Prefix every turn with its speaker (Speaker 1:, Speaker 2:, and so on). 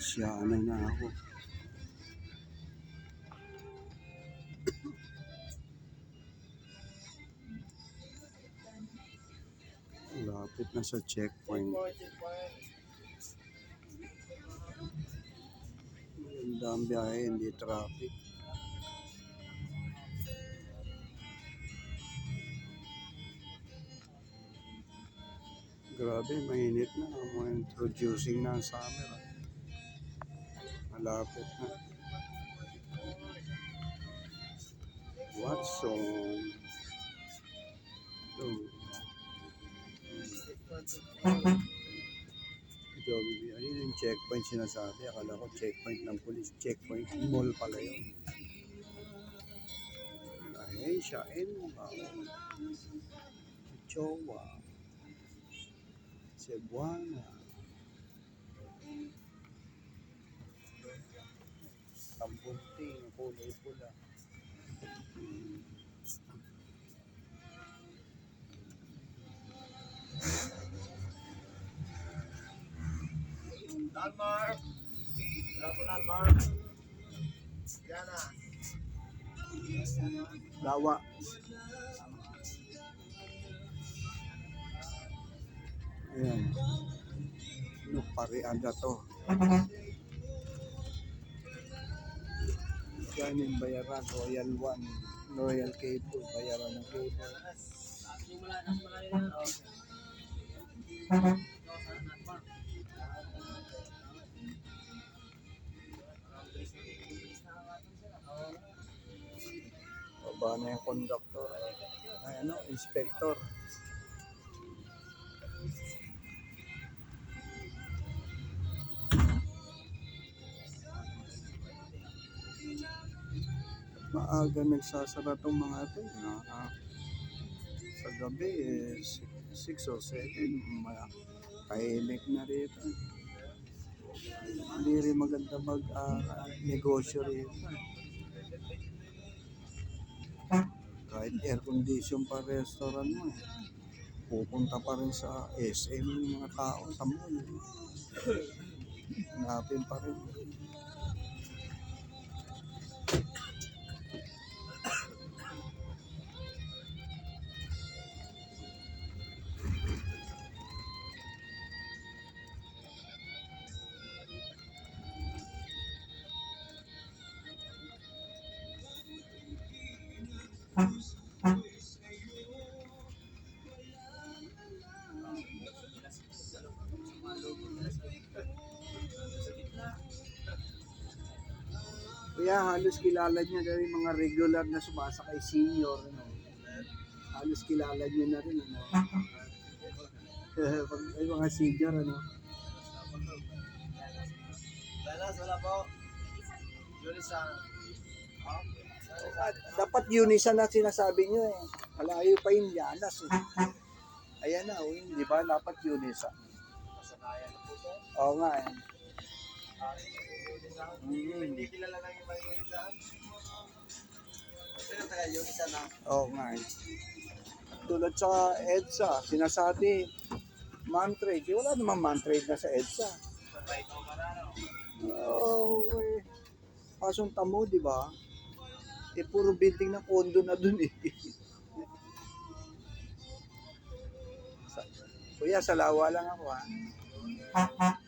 Speaker 1: Siya na ako. Lapit na sa checkpoint. Maganda ang biyahe, hindi traffic. Grabe, mainit na. Introducing na ang summer. Malapit na. What song? Ayun yung checkpoint sinasabi. Akala ko checkpoint ng police. Checkpoint mall pala yun. Ay, siyain mo ba? Chowa. Cebuana. Tambunting, kulay pula.
Speaker 2: Landmark. Landmark. Yan na.
Speaker 1: Lawa. Ayan. Parian na to. Yan yung bayaran. Royal One. Royal Cable. Bayaran ng cable. Baba na yung conductor. Ay, inspector. Maaga nagsasara itong mga ito. Sa gabi, 6 or 7, tahimik na rito. Hindi rin maganda mag-negosyo rito. Kahit air condition pa restaurant mo, pupunta pa rin sa SM yung mga tao sa mall. Hanapin pa rin. Kaya halos kilala niya na rin mga regular na sumasakay senior. Halos kilala niya na rin. Ay, mga senior.
Speaker 2: Wala po. Yunisan.
Speaker 1: Dapat Yunisan na sinasabi niyo eh. Malayo pa yung Llanas eh. Ayan na, di ba? Dapat Yunisan.
Speaker 2: Masanayan na po sir.
Speaker 1: Oo nga eh.
Speaker 2: Hindi kilala lang yung mga Yunisan. Sino taga Yunisan na?
Speaker 1: Oo nga eh. Tulad sa EDSA, sinasabi man-trade. Wala naman man-trade na sa EDSA. Oo eh. Pasong tamo, di ba? Eh, puro building na condo na dun eh. Kuya, sa Lawa lang ako ha.